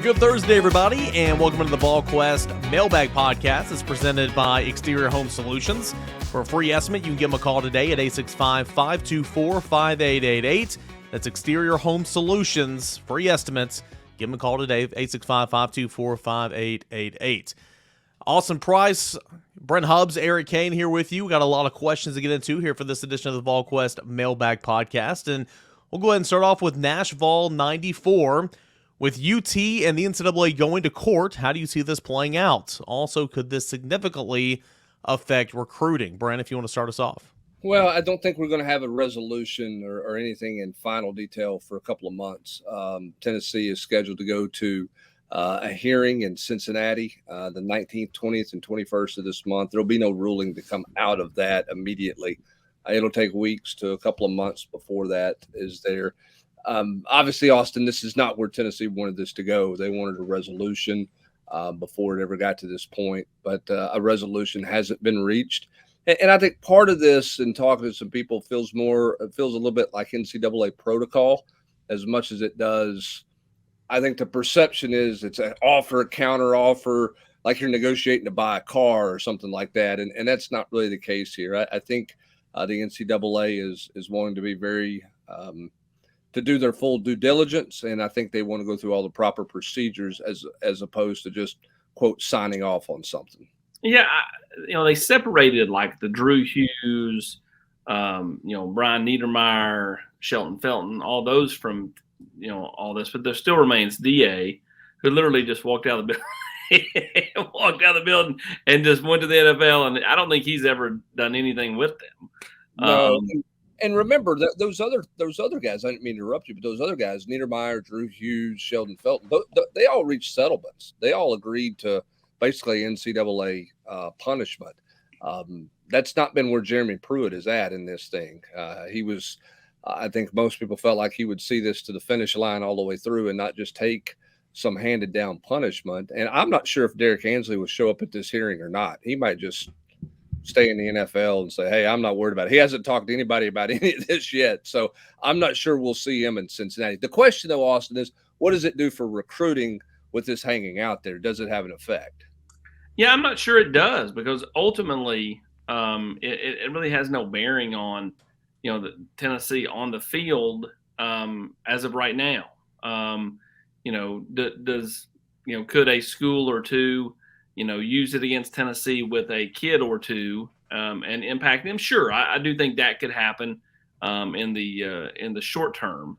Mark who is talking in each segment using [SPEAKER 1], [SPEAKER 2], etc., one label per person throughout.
[SPEAKER 1] Good Thursday, everybody, and welcome to the Volquest Mailbag Podcast. It's presented by Exterior Home Solutions. For a free estimate, you can give them a call today at 865-524-5888. That's Exterior Home Solutions. Free estimates. Give them a call today, 865-524-5888. Austin Price, Brent Hubbs, Eric Kane here with you. We got a lot of questions to get into here for this edition of the Volquest Mailbag Podcast. And we'll go ahead and start off with Nash Vol 94. With UT and the NCAA going to court, how do you see this playing out? Also, could this significantly affect recruiting? Brent, if you want to start us off.
[SPEAKER 2] Well, I don't think we're going to have a resolution or anything in final detail for a couple of months. Tennessee is scheduled to go to a hearing in Cincinnati the 19th, 20th, and 21st of this month. There will be no ruling to come out of that immediately. It'll take weeks to a couple of months before that is there. Obviously, Austin, this is not where Tennessee wanted this to go. They wanted a resolution before it ever got to this point, but a resolution hasn't been reached. And I think part of this, in talking to some people, feels a little bit like NCAA protocol as much as it does. I think the perception is it's an offer, a counter offer, like you're negotiating to buy a car or something like that. And that's not really the case here. I think the NCAA is wanting to be very to do their full due diligence, and I think they want to go through all the proper procedures as opposed to just, quote, signing off on something.
[SPEAKER 3] Yeah, they separated like the Drew Hughes, Brian Niedermeyer, Shelton Felton, all those from, all this, but there still remains DA, who literally just walked out of the building, and just went to the NFL, and I don't think he's ever done anything with them.
[SPEAKER 2] No. And remember that those other guys, I didn't mean to interrupt you, but those other guys, Niedermeyer, Drew Hughes, Sheldon Felton, they all reached settlements. They all agreed to basically NCAA punishment. That's not been where Jeremy Pruitt is at in this thing. He was, I think most people felt like he would see this to the finish line all the way through and not just take some handed down punishment. And I'm not sure if Derek Ansley will show up at this hearing or not. He might just stay in the NFL and say, hey, I'm not worried about it. He hasn't talked to anybody about any of this yet. So I'm not sure we'll see him in Cincinnati. The question, though, Austin, is what does it do for recruiting with this hanging out there? Does it have an effect?
[SPEAKER 3] Yeah, I'm not sure it does, because ultimately it really has no bearing on, the Tennessee on the field as of right now. Could a school or two use it against Tennessee with a kid or two and impact them? Sure, I do think that could happen in the short term,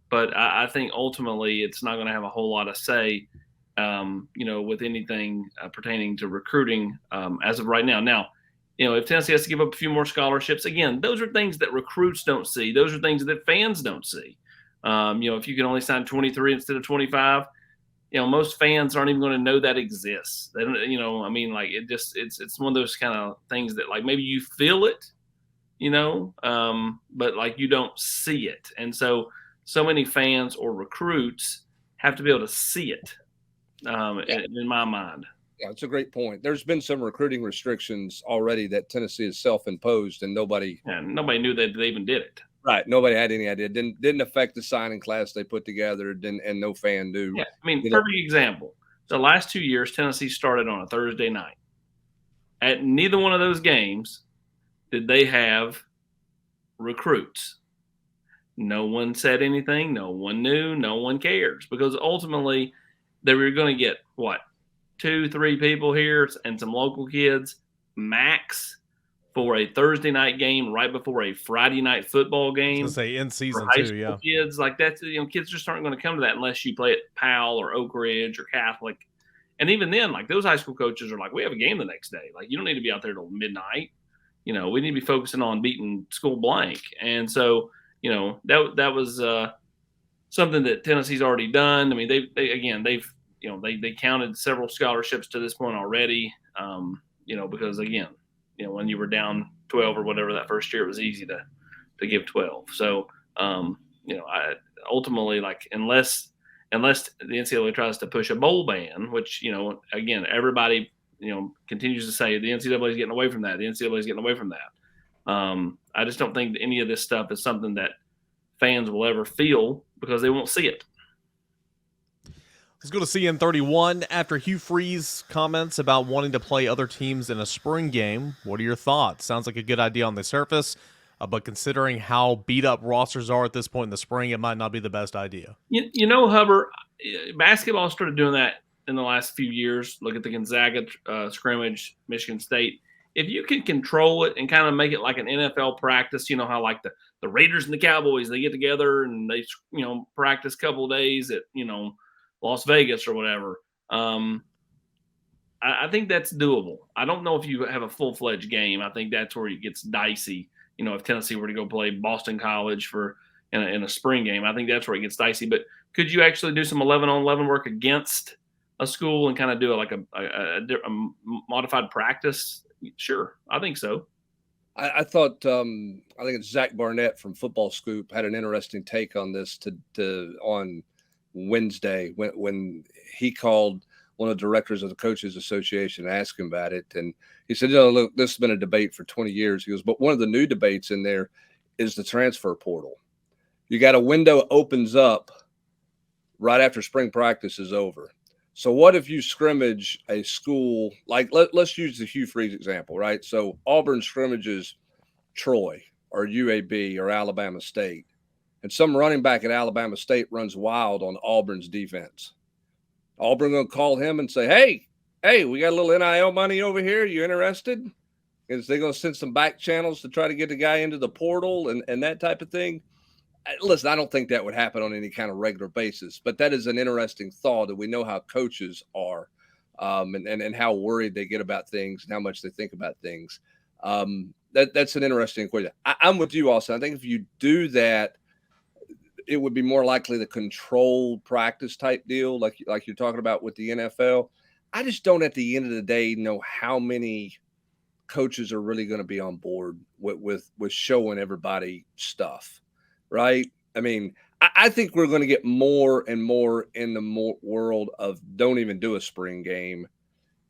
[SPEAKER 3] but I think ultimately it's not going to have a whole lot of say, with anything pertaining to recruiting as of right now. Now, if Tennessee has to give up a few more scholarships, again, those are things that recruits don't see. Those are things that fans don't see. If you can only sign 23 instead of 25. Most fans aren't even going to know that exists. They don't, it's one of those kind of things that like maybe you feel it, but like you don't see it. And so many fans or recruits have to be able to see it in my mind.
[SPEAKER 2] Yeah, it's a great point. There's been some recruiting restrictions already that Tennessee has self-imposed, and nobody
[SPEAKER 3] knew that they even did it.
[SPEAKER 2] Right. Nobody had any idea. Didn't affect the signing class they put together, and no fan knew.
[SPEAKER 3] Yeah, perfect example. The last 2 years, Tennessee started on a Thursday night. At neither one of those games did they have recruits. No one said anything. No one knew. No one cares, because ultimately they were going to get, 2-3 people here and some local kids max for a Thursday night game right before a Friday night football game.
[SPEAKER 1] I was going to say in season
[SPEAKER 3] too,
[SPEAKER 1] yeah.
[SPEAKER 3] Kids like that, kids just aren't going to come to that unless you play at Powell or Oak Ridge or Catholic. And even then, like those high school coaches are like, we have a game the next day. Like you don't need to be out there till midnight. We need to be focusing on beating school blank. And so, that was something that Tennessee's already done. I mean, they've counted several scholarships to this point already. Because again, when you were down 12 or whatever that first year, it was easy to give 12. So, I ultimately, like, unless the NCAA tries to push a bowl ban, which, again, everybody, continues to say the NCAA is getting away from that. The NCAA is getting away from that. I just don't think that any of this stuff is something that fans will ever feel because they won't see it.
[SPEAKER 1] Let's go to CN31. After Hugh Freeze comments about wanting to play other teams in a spring game, what are your thoughts? Sounds like a good idea on the surface, but considering how beat up rosters are at this point in the spring, it might not be the best idea.
[SPEAKER 3] Hubbard, basketball started doing that in the last few years. Look at the Gonzaga scrimmage, Michigan State. If you can control it and kind of make it like an NFL practice, you know how like the Raiders and the Cowboys, they get together and they, practice a couple of days at, Las Vegas or whatever. I think that's doable. I don't know if you have a full-fledged game. I think that's where it gets dicey. If Tennessee were to go play Boston College in a spring game, I think that's where it gets dicey. But could you actually do some 11-on-11 work against a school and kind of do a modified practice? Sure, I think so.
[SPEAKER 2] I thought I think it's Zach Barnett from Football Scoop had an interesting take on this on Wednesday when he called one of the directors of the Coaches Association and asked him about it. And he said, look, this has been a debate for 20 years. He goes, but one of the new debates in there is the transfer portal. You got a window opens up right after spring practice is over. So what if you scrimmage a school, like let's use the Hugh Freeze example, right? So Auburn scrimmages Troy or UAB or Alabama State. And some running back at Alabama State runs wild on Auburn's defense. Auburn going to call him and say, hey, we got a little NIL money over here. You interested? Is they going to send some back channels to try to get the guy into the portal and that type of thing? Listen, I don't think that would happen on any kind of regular basis, but that is an interesting thought that we know how coaches are and how worried they get about things and how much they think about things. That's an interesting equation. I'm with you also. I think if you do that, it would be more likely the controlled practice type deal, like you're talking about with the NFL. I just don't, at the end of the day, know how many coaches are really going to be on board with showing everybody stuff, right? I mean, I think we're going to get more and more in the world of don't even do a spring game,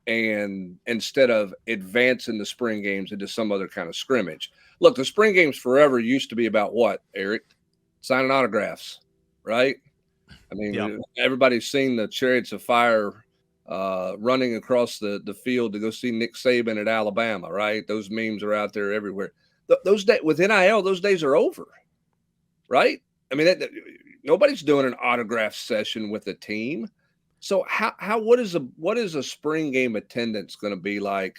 [SPEAKER 2] and instead of advancing the spring games into some other kind of scrimmage. Look, the spring games forever used to be about what, Eric? Signing autographs, right? I mean, Everybody's seen the Chariots of Fire running across the field to go see Nick Saban at Alabama, right? Those memes are out there everywhere. Those days with NIL, those days are over, right? I mean, nobody's doing an autograph session with a team. So what is a spring game attendance going to be like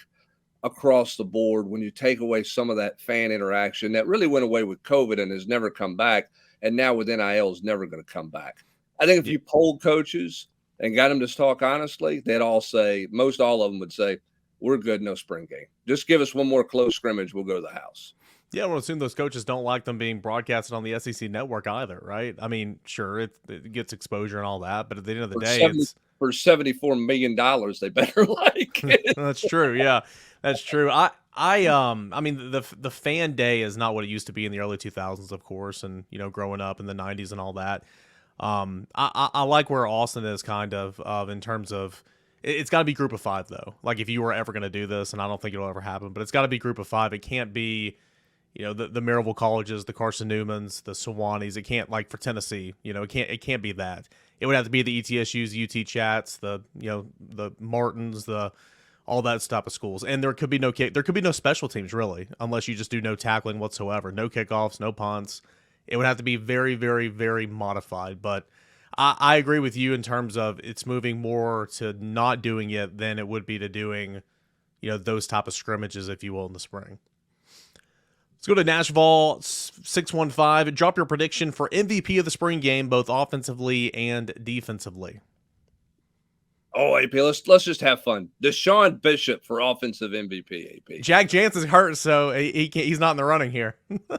[SPEAKER 2] across the board when you take away some of that fan interaction that really went away with COVID and has never come back? And now with NIL is never going to come back. I think if you polled coaches and got them to talk honestly, they'd all say, most all of them would say, we're good, no spring game. Just give us one more close scrimmage, we'll go to the house.
[SPEAKER 1] Yeah, I would assume those coaches don't like them being broadcasted on the SEC network either, right? I mean, sure, it gets exposure and all that, but at the end of the day,
[SPEAKER 2] for $74 million, they better like it.
[SPEAKER 1] That's true. Yeah, that's true. I mean, the fan day is not what it used to be in the early 2000s, of course, and growing up in the 90s and all that. I like where Austin is kind of in terms of it's got to be group of 5 though. Like if you were ever going to do this, and I don't think it'll ever happen, but it's got to be group of 5. It can't be the Maryville colleges, the Carson Newmans, the Sewanees. It can't, like for Tennessee, it can't be that. It would have to be the ETSUs, UT Chats, the Martins, all that type of schools. And there could be no special teams really, unless you just do no tackling whatsoever, no kickoffs, no punts. It would have to be very, very, very modified. But I agree with you in terms of it's moving more to not doing it than it would be to doing, those type of scrimmages, if you will, in the spring. Let's go to Nashville 615. Drop your prediction for MVP of the spring game, both offensively and defensively.
[SPEAKER 2] Oh, AP, let's just have fun. Deshaun Bishop for offensive MVP, AP.
[SPEAKER 1] Jack Jansen's hurt, so he's not in the running here.
[SPEAKER 2] How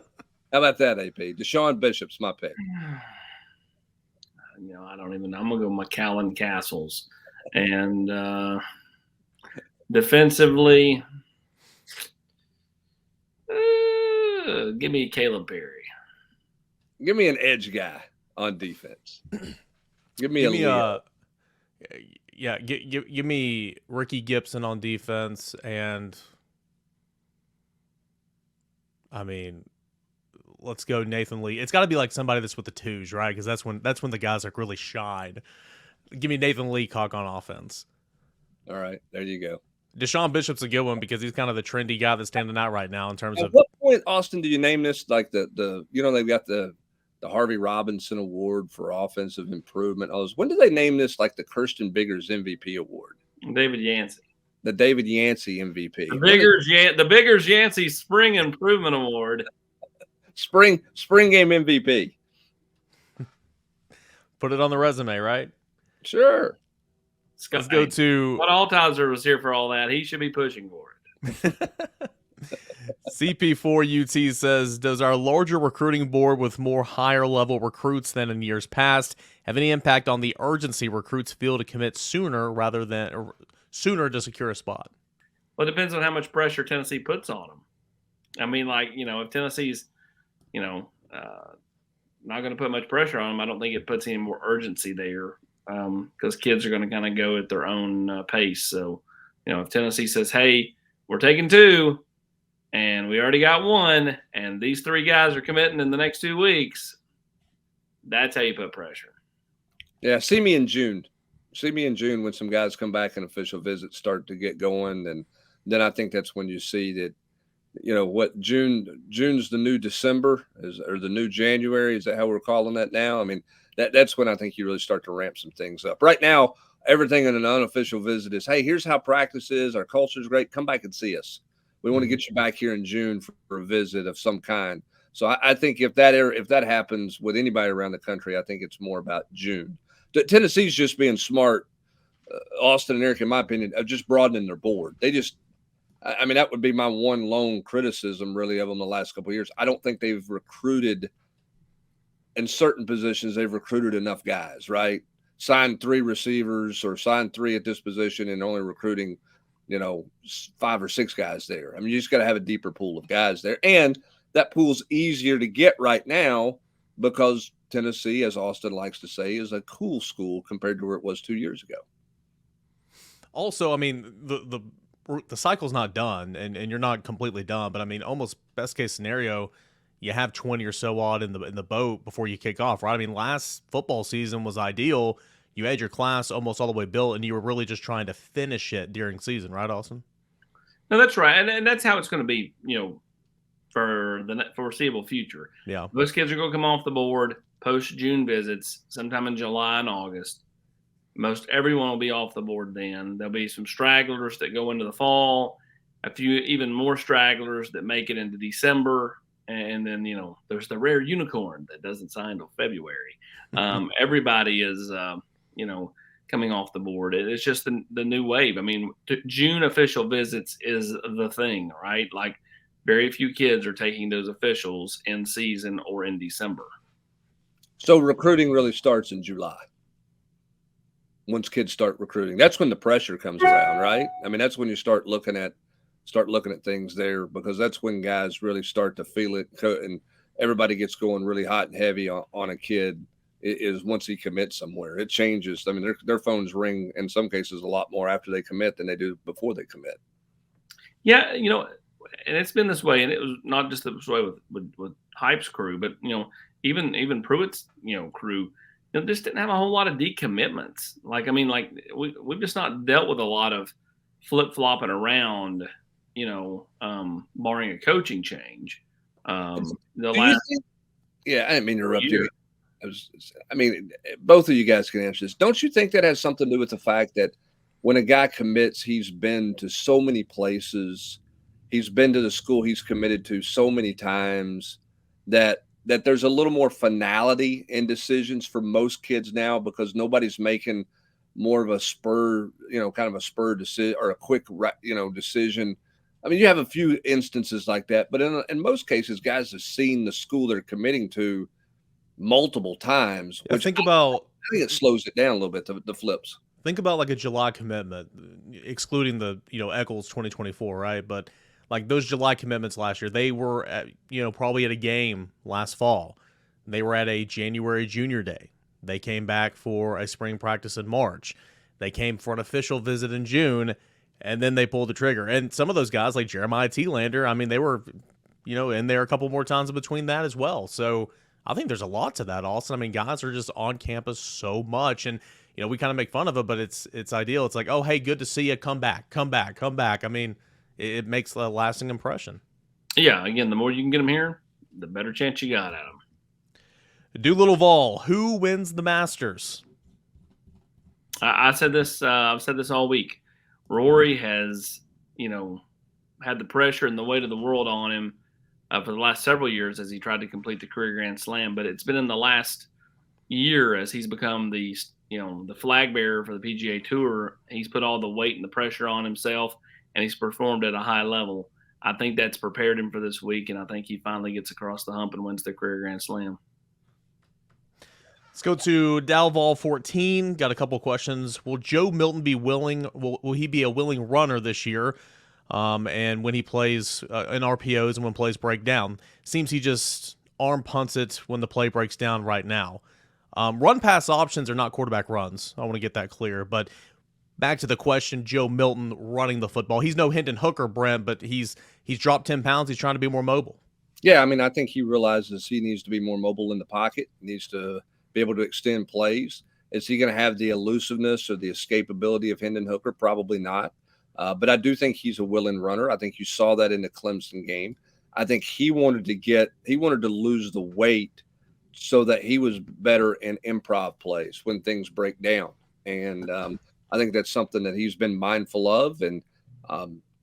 [SPEAKER 2] about that, AP? Deshaun Bishop's my pick.
[SPEAKER 3] I don't even know. I'm going to go McAllen Castles. And defensively, give me Caleb Perry.
[SPEAKER 2] Give me an edge guy on defense. Give me
[SPEAKER 1] give me Ricky Gibson on defense, and I mean, let's go Nathan Lee. It's got to be like somebody that's with the twos, right? Because that's when the guys like really shine. Give me Nathan Leacock on offense.
[SPEAKER 2] All right, there you go.
[SPEAKER 1] Deshaun Bishop's a good one because he's kind of the trendy guy that's standing out right now in terms
[SPEAKER 2] At
[SPEAKER 1] of.
[SPEAKER 2] what point, Austin, do you name this like the they've got the Harvey Robinson Award for offensive improvement? When do they name this like the Kirsten Biggers MVP award?
[SPEAKER 3] David Yancey.
[SPEAKER 2] The David Yancey MVP.
[SPEAKER 3] The Biggers Yancey Spring Improvement Award.
[SPEAKER 2] Spring game MVP.
[SPEAKER 1] Put it on the resume, right?
[SPEAKER 2] Sure.
[SPEAKER 1] Let's go to
[SPEAKER 3] What Altizer was here for all that. He should be pushing for it.
[SPEAKER 1] CP4 UT says, does our larger recruiting board with more higher level recruits than in years past have any impact on the urgency recruits feel to commit sooner to secure a spot?
[SPEAKER 3] Well, it depends on how much pressure Tennessee puts on them. I mean, if Tennessee's, not going to put much pressure on them, I don't think it puts any more urgency there. Because kids are going to kind of go at their own pace. So, if Tennessee says, hey, we're taking 2 and we already got 1 and these 3 guys are committing in the next 2 weeks, that's how you put pressure.
[SPEAKER 2] Yeah, see me in June when some guys come back and official visits start to get going. And then I think that's when you see that, June's the new December or the new January. Is that how we're calling that now? I mean, that's when I think you really start to ramp some things up. Right now, everything in an unofficial visit is, hey, here's how practice is. Our culture is great. Come back and see us. We want to get you back here in June for a visit of some kind. So I think if that happens with anybody around the country, I think it's more about June. Tennessee's just being smart, Austin and Eric, in my opinion, of just broadening their board. That would be my one lone criticism really of them the last couple of years. I don't think they've recruited in certain positions. They've recruited enough guys, right? Signed 3 receivers or signed 3 at this position and only recruiting, 5 or 6 guys there. I mean, you just got to have a deeper pool of guys there. And that pool's easier to get right now because Tennessee, as Austin likes to say, is a cool school compared to where it was 2 years ago.
[SPEAKER 1] Also, I mean, the cycle's not done and you're not completely done, but I mean, almost best case scenario, you have 20 or so odd in the boat before you kick off, right? I mean, last football season was ideal. You had your class almost all the way built, and you were really just trying to finish it during season, right, Austin?
[SPEAKER 3] No, that's right, and that's how it's going to be, for the foreseeable future.
[SPEAKER 1] Yeah,
[SPEAKER 3] those kids are going to come off the board post-June visits sometime in July and August. Most everyone will be off the board then. There'll be some stragglers that go into the fall, a few even more stragglers that make it into December. And then, there's the rare unicorn that doesn't sign until February. Everybody is, coming off the board. It's just the new wave. I mean, June official visits is the thing, right? Like very few kids are taking those officials in season or in December.
[SPEAKER 2] So recruiting really starts in July. Once kids start recruiting, that's when the pressure comes around, right? I mean, that's when you start looking at things there, because that's when guys really start to feel it, and everybody gets going really hot and heavy on a kid is once he commits somewhere. It changes. I mean, their phones ring in some cases a lot more after they commit than they do before they commit.
[SPEAKER 3] Yeah, and it's been this way, and it was not just this way with Hype's crew, but even Pruitt's crew. Just didn't have a whole lot of decommitments. We've just not dealt with a lot of flip-flopping around, barring a coaching change.
[SPEAKER 2] Yeah, I didn't mean to interrupt you. Both of you guys can answer this. Don't you think that has something to do with the fact that when a guy commits, he's been to so many places, he's been to the school he's committed to so many times that there's a little more finality in decisions for most kids now, because nobody's making more of a spur, kind of a spur decision or a quick, decision. I mean, you have a few instances like that, but in most cases, guys have seen the school they're committing to multiple times.
[SPEAKER 1] I think it
[SPEAKER 2] slows it down a little bit, the flips.
[SPEAKER 1] Think about like a July commitment, excluding the, Eccles 2024, right? But like those July commitments last year, they were at, probably at a game last fall. They were at a January junior day. They came back for a spring practice in March. They came for an official visit in June, and then they pulled the trigger. And some of those guys, like Jeremiah T. Lander, I mean, they were, in there a couple more times in between that as well. So I think there's a lot to that, Austin. I mean, guys are just on campus so much, and we kind of make fun of it, but it's ideal. It's like, oh, hey, good to see you. Come back. I mean, it makes a lasting impression.
[SPEAKER 3] Yeah, again, the more you can get them here, the better chance you got at them.
[SPEAKER 1] Doolittle Vol, who wins the Masters?
[SPEAKER 3] I said this. I've said this all week. Rory has, had the pressure and the weight of the world on him for the last several years as he tried to complete the career Grand Slam. But it's been in the last year as he's become the flag bearer for the PGA Tour. He's put all the weight and the pressure on himself, and he's performed at a high level. I think that's prepared him for this week, and I think he finally gets across the hump and wins the career Grand Slam.
[SPEAKER 1] Let's go to Dalval 14. Got a couple questions. Will Joe Milton be willing? Will he be a willing runner this year? And when he plays in RPOs and when plays break down, seems he just arm punts it when the play breaks down right now. Run pass options are not quarterback runs. I want to get that clear. But back to the question, Joe Milton running the football. He's no Hendon Hooker, Brent, but he's dropped 10 pounds. He's trying to be more mobile.
[SPEAKER 2] Yeah, I mean, I think he realizes he needs to be more mobile in the pocket. He needs to be able to extend plays. Is he going to have the elusiveness or the escapability of Hendon Hooker? Probably not. But I do think he's a willing runner. I think you saw that in the Clemson game. I think he wanted to lose the weight so that he was better in improv plays when things break down. And I think that's something that he's been mindful of, and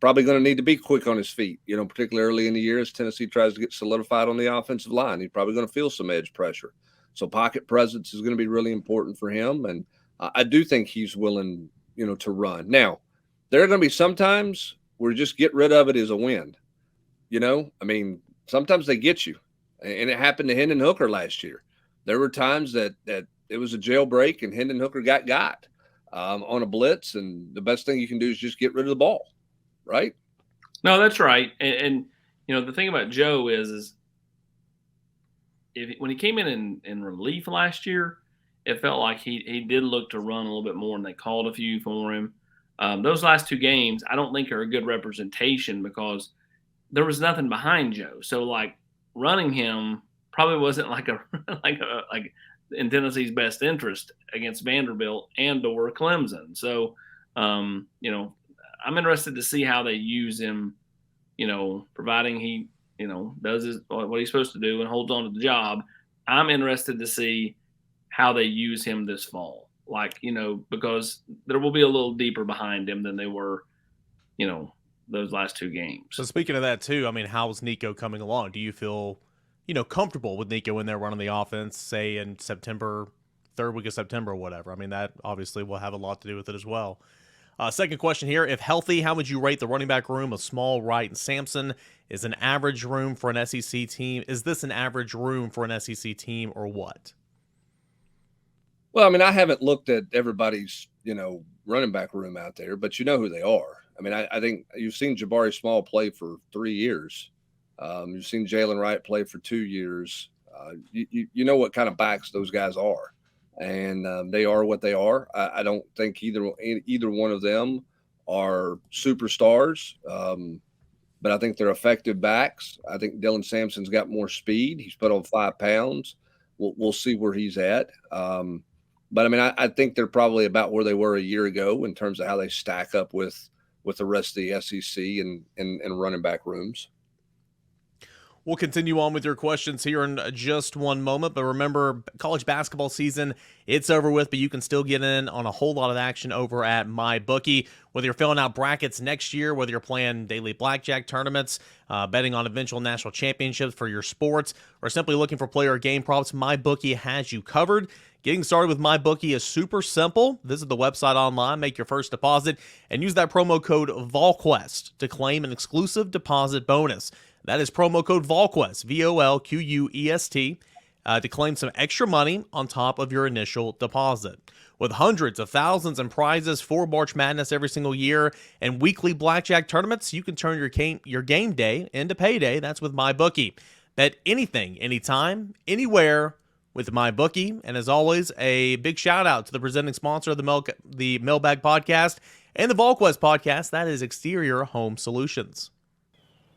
[SPEAKER 2] probably going to need to be quick on his feet, particularly early in the year as Tennessee tries to get solidified on the offensive line. He's probably going to feel some edge pressure. So pocket presence is going to be really important for him. And I do think he's willing, to run. Now, there are going to be some times where just get rid of it is a win. I mean, sometimes they get you. And it happened to Hendon Hooker last year. There were times that it was a jailbreak and Hendon Hooker got on a blitz. And the best thing you can do is just get rid of the ball, right?
[SPEAKER 3] No, that's right. And the thing about Joe is when he came in relief last year, it felt like he did look to run a little bit more, and they called a few for him. Those last two games, I don't think are a good representation because there was nothing behind Joe. So like running him probably wasn't like in Tennessee's best interest against Vanderbilt and/or Clemson. So I'm interested to see how they use him. Providing he does what he's supposed to do and holds on to the job. I'm interested to see how they use him this fall. Because there will be a little deeper behind him than they were, those last two games.
[SPEAKER 1] So speaking of that too, I mean, how's Nico coming along? Do you feel, comfortable with Nico in there running the offense, say in September, third week of September or whatever? I mean, that obviously will have a lot to do with it as well. Second question here. If healthy, how would you rate the running back room of Small, Wright, and Sampson? Is an average room for an SEC team? Is this an average room for an SEC team or what?
[SPEAKER 2] Well, I mean, I haven't looked at everybody's, running back room out there, but you know who they are. I mean, I think you've seen Jabari Small play for 3 years. You've seen Jalen Wright play for 2 years. You know what kind of backs those guys are. And they are what they are. I don't think either one of them are superstars, but I think they're effective backs. I think Dylan Sampson's got more speed. He's put on 5 pounds. We'll see where he's at. But I mean, I think they're probably about where they were a year ago in terms of how they stack up with the rest of the SEC and running back rooms.
[SPEAKER 1] We'll continue on with your questions here in just one moment, but remember, college basketball season, it's over with, but you can still get in on a whole lot of action over at MyBookie. Whether you're filling out brackets next year, whether you're playing daily blackjack tournaments, betting on eventual national championships for your sports, or simply looking for player game props, MyBookie has you covered. Getting started with MyBookie is super simple. Visit the website online, make your first deposit, and use that promo code Volquest to claim an exclusive deposit bonus. That is promo code Volquest, VOLQUEST, to claim some extra money on top of your initial deposit. With hundreds of thousands in prizes for March Madness every single year and weekly blackjack tournaments, you can turn your game day into payday. That's with MyBookie. Bet anything, anytime, anywhere with MyBookie. And as always, a big shout out to the presenting sponsor of the Mailbag Podcast and the Volquest Podcast. That is Exterior Home Solutions.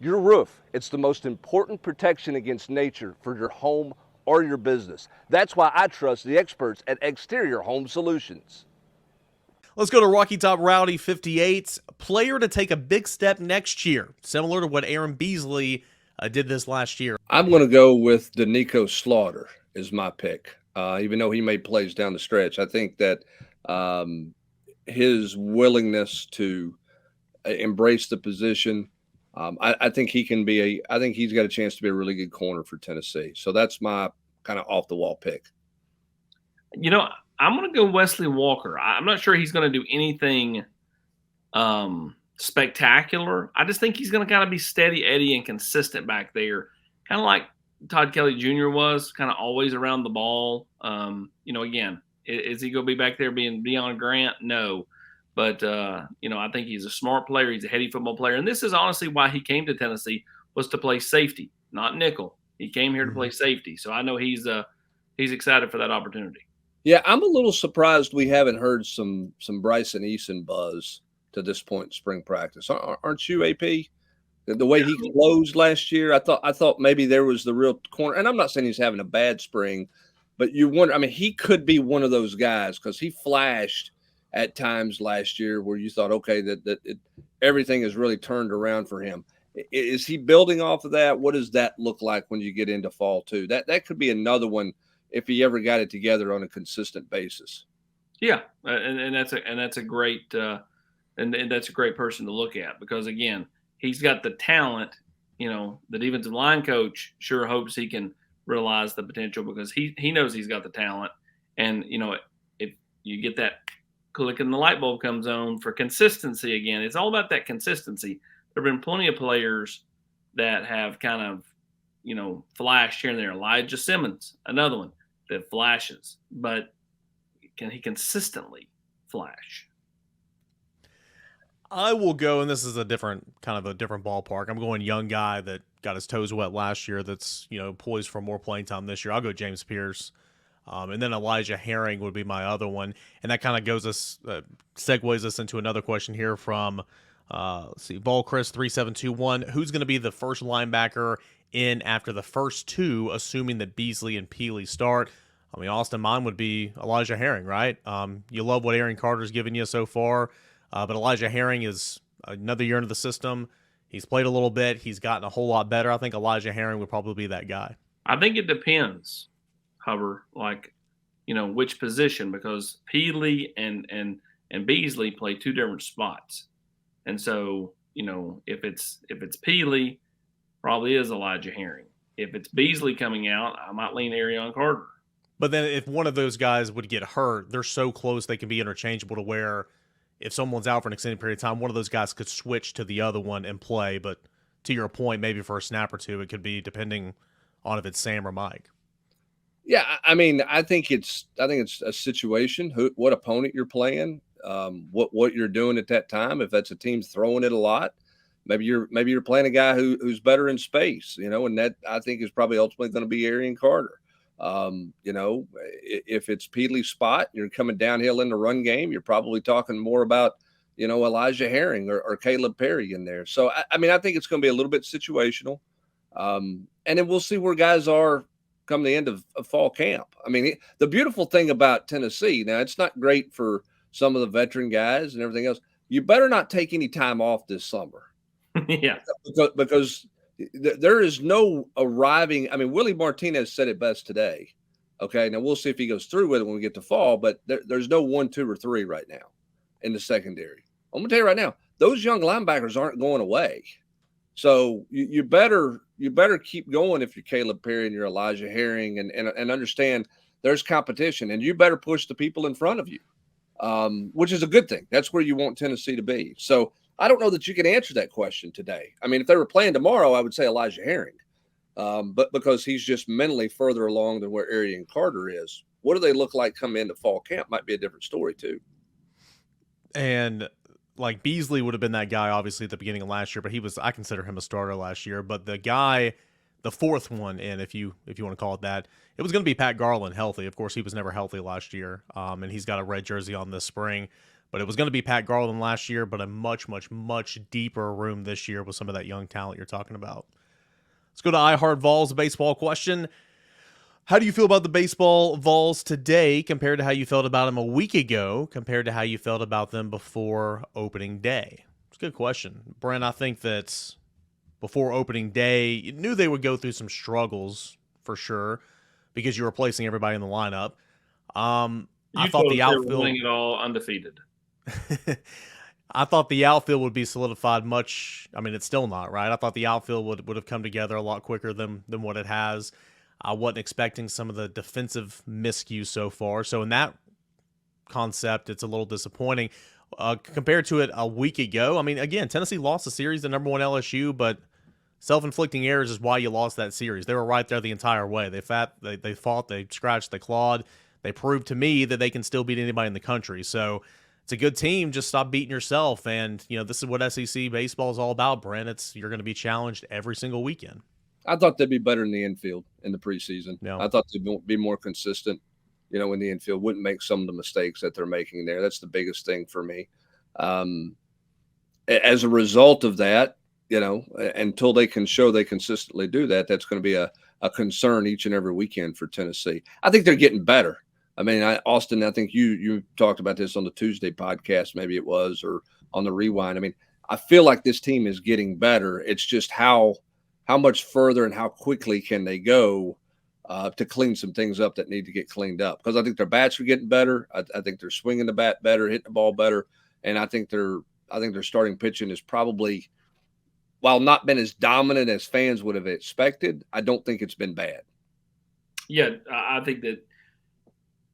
[SPEAKER 4] Your roof, it's the most important protection against nature for your home or your business. That's why I trust the experts at Exterior Home Solutions.
[SPEAKER 1] Let's go to Rocky Top Rowdy 58. Player to take a big step next year, similar to what Aaron Beasley did this last year.
[SPEAKER 2] I'm going to go with Danico Slaughter is my pick, even though he made plays down the stretch. I think that his willingness to embrace the position, I think he can be I think he's got a chance to be a really good corner for Tennessee. So that's my kind of off the wall pick.
[SPEAKER 3] You know, I'm going to go Wesley Walker. I'm not sure he's going to do anything spectacular. I just think he's going to kind of be steady Eddie and consistent back there, kind of like Todd Kelly Jr. was, kind of always around the ball. You know, again, is he going to be back there being Deion Grant? No. But, you know, I think he's a smart player. He's a heady football player. And this is honestly why he came to Tennessee, was to play safety, not nickel. He came here to play safety. So I know he's excited for that opportunity.
[SPEAKER 2] Yeah, I'm a little surprised we haven't heard some Bryson Eason buzz to this point in spring practice. Aren't you, AP? The way he closed last year, I thought maybe there was the real corner. And I'm not saying he's having a bad spring, but you wonder, I mean, he could be one of those guys because he flashed at times last year where you thought, okay, everything has really turned around for him. Is he building off of that? What does that look like when you get into fall too? That could be another one if he ever got it together on a consistent basis.
[SPEAKER 3] Yeah, and that's a great and that's a great person to look at because again, he's got the talent. You know, the defensive line coach sure hopes he can realize the potential because he knows he's got the talent. And you know, if you get that click and the light bulb comes on for consistency again, it's all about that consistency. There have been plenty of players that have kind of, you know, flashed here and there. Elijah Simmons, another one that flashes, but can he consistently flash?
[SPEAKER 1] I will go, and this is a different ballpark. I'm going young guy that got his toes wet last year that's, you know, poised for more playing time this year. I'll go James Pierce. And then Elijah Herring would be my other one. And that kind of segues us into another question here from, Volquest 3721. Who's going to be the first linebacker in after the first two, assuming that Beasley and Peely start? I mean, Austin, mine would be Elijah Herring, right? You love what Aaron Carter's given you so far, but Elijah Herring is another year into the system. He's played a little bit. He's gotten a whole lot better. I think Elijah Herring would probably be that guy.
[SPEAKER 3] I think it depends, Hubbard, like, you know, which position, because Peely and Beasley play two different spots. And so, you know, if it's Peely, probably is Elijah Herring. If it's Beasley coming out, I might lean Arion Carter.
[SPEAKER 1] But then if one of those guys would get hurt, they're so close they can be interchangeable to where if someone's out for an extended period of time, one of those guys could switch to the other one and play. But to your point, maybe for a snap or two, it could be depending on if it's Sam or Mike.
[SPEAKER 2] Yeah, I mean, I think it's a situation, what opponent you're playing, what you're doing at that time. If that's a team throwing it a lot, maybe you're playing a guy who's better in space, you know, and that I think is probably ultimately going to be Arion Carter. You know, if it's Peely's spot, you're coming downhill in the run game, you're probably talking more about, you know, Elijah Herring or Caleb Perry in there. So, I mean, I think it's going to be a little bit situational. And then we'll see where guys are come the end of fall camp. I mean, the beautiful thing about Tennessee, now it's not great for some of the veteran guys and everything else. You better not take any time off this summer.
[SPEAKER 3] Yeah.
[SPEAKER 2] Because there is no arriving. I mean, Willie Martinez said it best today. Okay. Now we'll see if he goes through with it when we get to fall, but there's no 1, 2, or 3 right now in the secondary. I'm gonna tell you right now, those young linebackers aren't going away. So you better keep going if you're Caleb Perry and you're Elijah Herring and understand there's competition, and you better push the people in front of you, which is a good thing. That's where you want Tennessee to be. So I don't know that you can answer that question today. I mean, if they were playing tomorrow, I would say Elijah Herring, but because he's just mentally further along than where Arion Carter is. What do they look like coming into fall camp might be a different story too.
[SPEAKER 1] And like Beasley would have been that guy, obviously, at the beginning of last year, but I consider him a starter last year. But the guy, the fourth one in, if you want to call it that, it was going to be Pat Garland healthy. Of course, he was never healthy last year, and he's got a red jersey on this spring. But it was going to be Pat Garland last year, but a much, much, much deeper room this year with some of that young talent you're talking about. Let's go to iHeart Vols baseball question. How do you feel about the baseball Vols today compared to how you felt about them a week ago, compared to how you felt about them before opening day? It's a good question. Brent, I think that before opening day, you knew they would go through some struggles for sure because you're replacing everybody in the lineup. I thought the
[SPEAKER 3] They were
[SPEAKER 1] outfield
[SPEAKER 3] winning it all undefeated.
[SPEAKER 1] I thought the outfield would be solidified much. I mean, it's still not, right? I thought the outfield would have come together a lot quicker than what it has. I wasn't expecting some of the defensive miscues so far. So in that concept, it's a little disappointing. Compared to it a week ago, I mean, again, Tennessee lost the series to number one LSU, but self-inflicting errors is why you lost that series. They were right there the entire way. They fought, they scratched, they clawed. They proved to me that they can still beat anybody in the country. So it's a good team. Just stop beating yourself. And, this is what SEC baseball is all about, Brent. You're going to be challenged every single weekend.
[SPEAKER 2] I thought they'd be better in the infield in the preseason.
[SPEAKER 1] Yeah.
[SPEAKER 2] I thought they'd be more consistent, in the infield, wouldn't make some of the mistakes that they're making there. That's the biggest thing for me. As a result of that, until they can show they consistently do that, that's going to be a concern each and every weekend for Tennessee. I think they're getting better. I mean, Austin, I think you talked about this on the Tuesday podcast, maybe it was, or on the Rewind. I mean, I feel like this team is getting better. It's just how much further and how quickly can they go to clean some things up that need to get cleaned up. Because I think their bats are getting better. I think they're swinging the bat better, hitting the ball better. And I think their starting pitching is probably, while not been as dominant as fans would have expected, I don't think it's been bad.
[SPEAKER 3] Yeah, I think that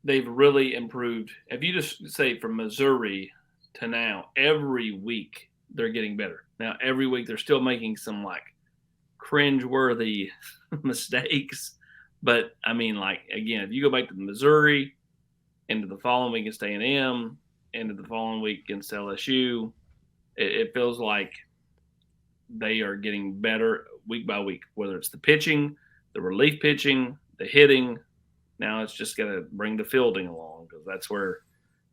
[SPEAKER 3] they've really improved. If you just say from Missouri to now, every week they're getting better. Now, every week they're still making some cringe-worthy mistakes. But, I mean, again, if you go back to Missouri, into the following week against A&M, into the following week against LSU, it feels like they are getting better week by week, whether it's the pitching, the relief pitching, the hitting. Now it's just going to bring the fielding along because that's where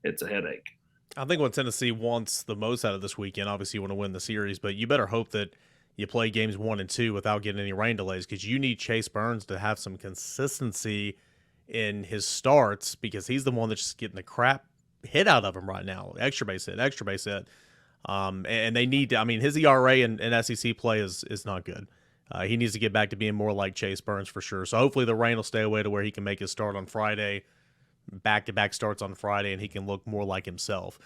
[SPEAKER 3] it's a headache.
[SPEAKER 1] I think what Tennessee wants the most out of this weekend, obviously you want to win the series, but you better hope that you play games 1 and 2 without getting any rain delays because you need Chase Burns to have some consistency in his starts because he's the one that's just getting the crap hit out of him right now. Extra base hit. And they need to, I mean, his ERA in SEC play is not good. He needs to get back to being more like Chase Burns for sure. So hopefully the rain will stay away to where he can make his start on Friday, back-to-back starts on Friday, and he can look more like himself.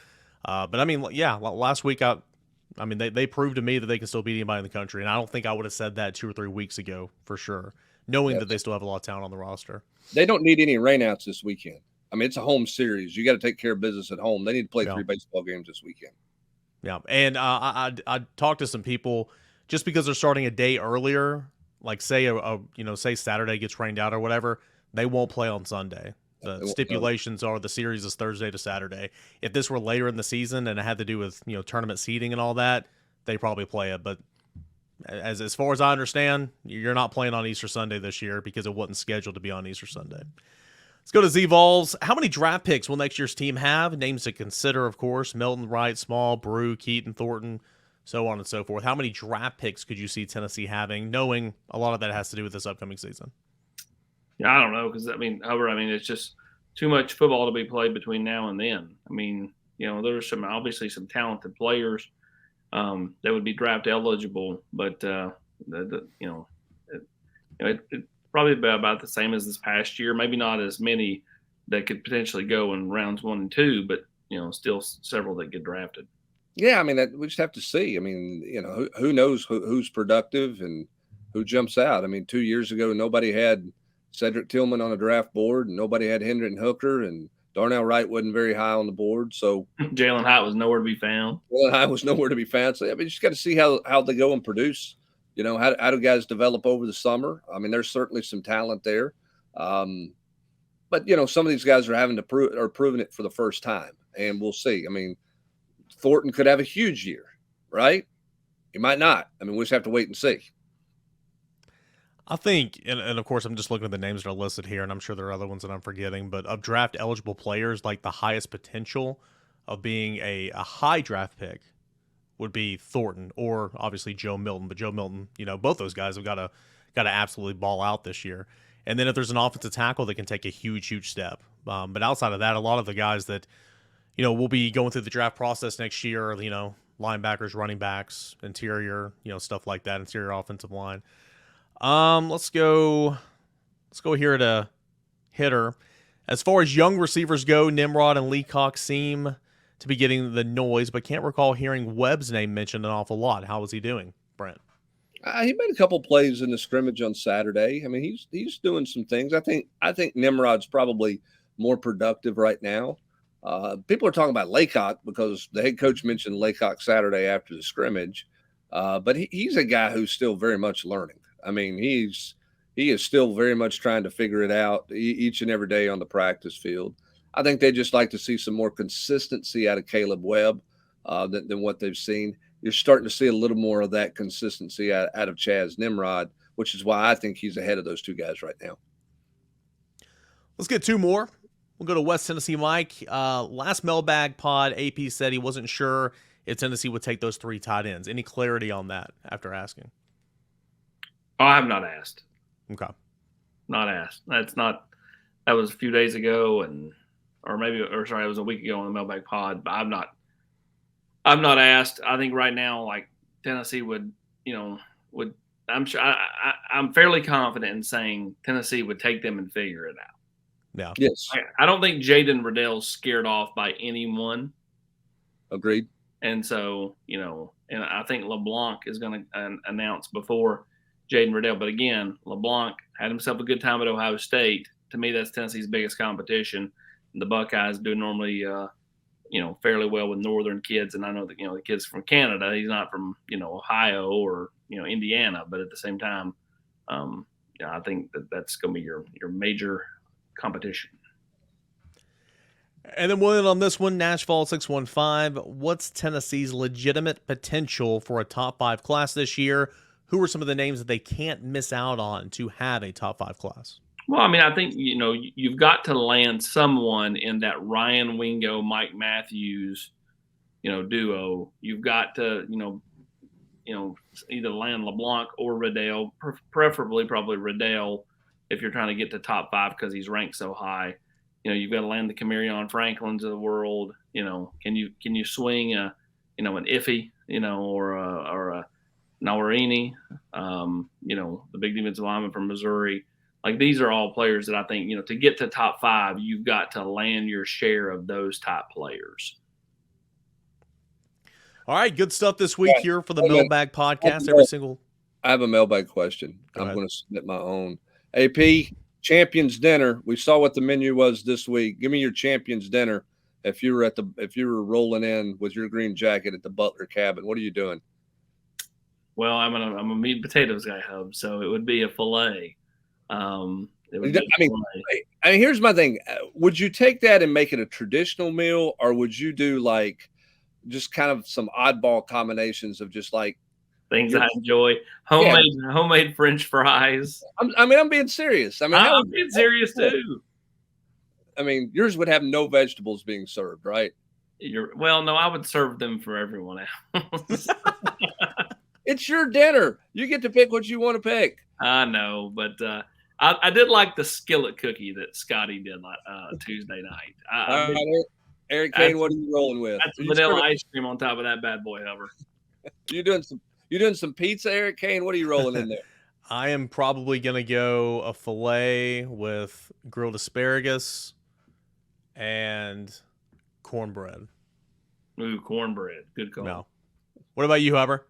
[SPEAKER 1] But I mean, yeah, last week they proved to me that they can still beat anybody in the country, and I don't think I would have said that 2 or 3 weeks ago for sure, knowing that they still have a lot of talent on the roster.
[SPEAKER 2] They don't need any rainouts this weekend. I mean, it's a home series. You got to take care of business at home. They need to play 3 baseball games this weekend.
[SPEAKER 1] Yeah, and I talked to some people just because they're starting a day earlier, like say say Saturday gets rained out or whatever, they won't play on Sunday. The stipulations are the series is Thursday to Saturday. If this were later in the season and it had to do with tournament seeding and all that, they probably play it. But as far as I understand, you're not playing on Easter Sunday this year because it wasn't scheduled to be on Easter Sunday. Let's go to Z-Vols. How many draft picks will next year's team have? Names to consider, of course. Milton, Wright, Small, Brew, Keaton, Thornton, so on and so forth. How many draft picks could you see Tennessee having, knowing a lot of that has to do with this upcoming season?
[SPEAKER 3] Yeah, I don't know because it's just too much football to be played between now and then. I mean, there's obviously some talented players that would be draft eligible, but it probably about the same as this past year. Maybe not as many that could potentially go in rounds 1 and 2, but still several that get drafted.
[SPEAKER 2] Yeah, I mean, we just have to see. I mean, who knows who's productive and who jumps out. I mean, 2 years ago, nobody had Cedric Tillman on a draft board, and nobody had Hendrick Hooker, and Darnell Wright wasn't very high on the board. So
[SPEAKER 3] Jalen Hyatt was nowhere to be found.
[SPEAKER 2] Jalen Hyatt was nowhere to be found. So I mean, you just got to see how they go and produce. How do guys develop over the summer? I mean, there's certainly some talent there, but some of these guys are having to proving it for the first time, and we'll see. I mean, Thornton could have a huge year, right? He might not. I mean, we just have to wait and see.
[SPEAKER 1] I think, and of course, I'm just looking at the names that are listed here, and I'm sure there are other ones that I'm forgetting, but of draft-eligible players, like the highest potential of being a high draft pick would be Thornton or obviously Joe Milton. But Joe Milton, both those guys have got to absolutely ball out this year. And then if there's an offensive tackle that can take a huge step. But outside of that, a lot of the guys that, will be going through the draft process next year, linebackers, running backs, interior, stuff like that, interior offensive line. Let's go here to hitter. As far as young receivers go, Nimrod and Leacock seem to be getting the noise, but can't recall hearing Webb's name mentioned an awful lot. How is he doing, Brent?
[SPEAKER 2] He made a couple plays in the scrimmage on Saturday. I mean, he's doing some things. I think Nimrod's probably more productive right now. People are talking about Laycock because the head coach mentioned Laycock Saturday after the scrimmage, but he's a guy who's still very much learning. I mean, he is still very much trying to figure it out each and every day on the practice field. I think they just like to see some more consistency out of Caleb Webb than what they've seen. You're starting to see a little more of that consistency out of Chaz Nimrod, which is why I think he's ahead of those two guys right now.
[SPEAKER 1] Let's get two more. We'll go to West Tennessee Mike. Last mailbag pod, AP said he wasn't sure if Tennessee would take those 3 tight ends. Any clarity on that after asking?
[SPEAKER 3] Oh, I have not asked.
[SPEAKER 1] Okay.
[SPEAKER 3] Not asked. That was a few days ago, it was a week ago on the mailbag pod, but I've not asked. I think right now, like Tennessee would, I'm sure I'm fairly confident in saying Tennessee would take them and figure it out.
[SPEAKER 1] Yeah.
[SPEAKER 2] Yes.
[SPEAKER 3] I don't think Jaden Riddell's scared off by anyone.
[SPEAKER 2] Agreed.
[SPEAKER 3] And so, and I think LeBlanc is going to announce before Jaden Riddell. But again, LeBlanc had himself a good time at Ohio State. To me, that's Tennessee's biggest competition. And the Buckeyes do normally, fairly well with northern kids. And I know that, the kid's from Canada. He's not from, Ohio or, Indiana. But at the same time, I think that's going to be your major competition.
[SPEAKER 1] And then one on this one, Nashville 615. What's Tennessee's legitimate potential for a top 5 class this year? Who are some of the names that they can't miss out on to have a top 5 class?
[SPEAKER 3] Well, I mean, I think, you've got to land someone in that Ryan Wingo, Mike Matthews, duo. You've got to, either land LeBlanc or Riddell, preferably probably Riddell if you're trying to get to top 5 because he's ranked so high. You've got to land the Camarion Franklins of the world. Can you swing an Iffy, or a Nawarini, the big defensive lineman from Missouri. Like, these are all players that I think, to get to top 5, you've got to land your share of those top players.
[SPEAKER 1] All right, good stuff this week here for the Mailbag Podcast.
[SPEAKER 2] I have a mailbag question. I'm going to submit my own. AP, Champions Dinner. We saw what the menu was this week. Give me your Champions Dinner if you were rolling in with your green jacket at the Butler Cabin. What are you doing?
[SPEAKER 3] Well, I'm a meat and potatoes guy, Hub, so it would be a filet.
[SPEAKER 2] Here's my thing. Would you take that and make it a traditional meal, or would you do like just kind of some oddball combinations of just like
[SPEAKER 3] things I enjoy? Homemade French fries.
[SPEAKER 2] I'm being serious.
[SPEAKER 3] I'm being serious too.
[SPEAKER 2] I mean, yours would have no vegetables being served, right?
[SPEAKER 3] No, I would serve them for everyone else.
[SPEAKER 2] It's your dinner. You get to pick what you want to pick.
[SPEAKER 3] I know, but I did like the skillet cookie that Scotty did Tuesday night.
[SPEAKER 2] Eric Kane, what are you rolling with?
[SPEAKER 3] That's vanilla ice cream on top of that bad boy, Hover.
[SPEAKER 2] You doing some pizza, Eric Kane? What are you rolling in there?
[SPEAKER 1] I am probably gonna go a filet with grilled asparagus and cornbread.
[SPEAKER 3] Ooh, cornbread, good call.
[SPEAKER 1] No. What about you, Hover?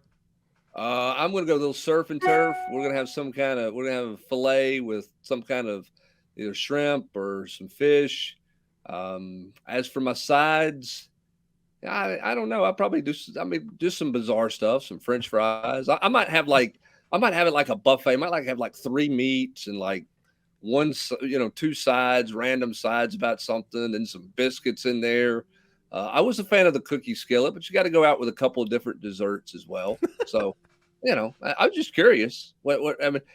[SPEAKER 2] I'm going to go a little surf and turf. We're going to have a filet with some kind of either shrimp or some fish. As for my sides, I don't know. I'll probably do some bizarre stuff, some French fries. I might have it like a buffet. I might have like 3 meats and like 2 sides, random sides about something, and some biscuits in there. I was a fan of the cookie skillet, but you got to go out with a couple of different desserts as well. So, I was just curious.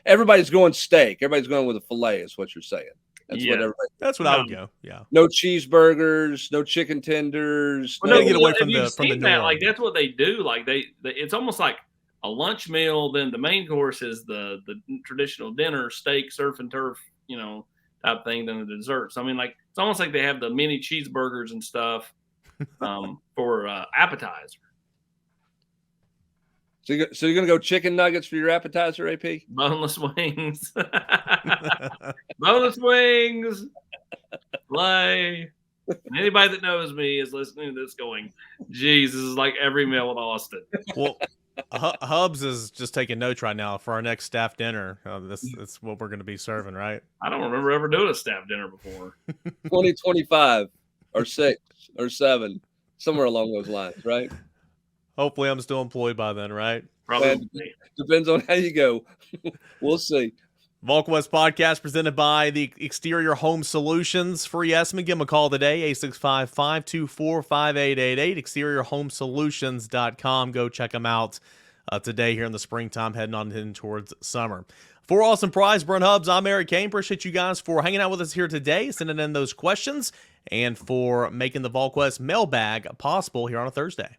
[SPEAKER 2] Everybody's going steak. Everybody's going with a filet is what you're saying.
[SPEAKER 1] That's what I would go. Yeah.
[SPEAKER 2] No cheeseburgers, no chicken tenders.
[SPEAKER 1] Well, no, get away from the norm.
[SPEAKER 3] Like, that's what they do. Like it's almost like a lunch meal. Then the main course is the traditional dinner, steak, surf and turf, type thing than the desserts. I mean, like it's almost like they have the mini cheeseburgers and stuff for appetizer.
[SPEAKER 2] So you're gonna go chicken nuggets for your appetizer, AP?
[SPEAKER 3] Boneless wings. Boneless wings. Play. And anybody that knows me is listening to this going, geez, this is like every meal in Austin.
[SPEAKER 1] Well, Hubs is just taking notes right now for our next staff dinner. That's what we're going to be serving, right?
[SPEAKER 3] I don't remember ever doing a staff dinner before.
[SPEAKER 2] 2025 or 6 or 7, somewhere along those lines, right?
[SPEAKER 1] Hopefully I'm still employed by then, right?
[SPEAKER 3] Probably.
[SPEAKER 2] Depends on how you go. We'll see.
[SPEAKER 1] Volquest podcast presented by the Exterior Home Solutions. Free estimate. Give them a call today, 865-524-5888, exteriorhomesolutions.com. Go check them out today here in the springtime, heading on in towards summer. For Awesome Prize, Brent Hubs, I'm Eric Kane. Appreciate you guys for hanging out with us here today, sending in those questions, and for making the Volquest mailbag possible here on a Thursday.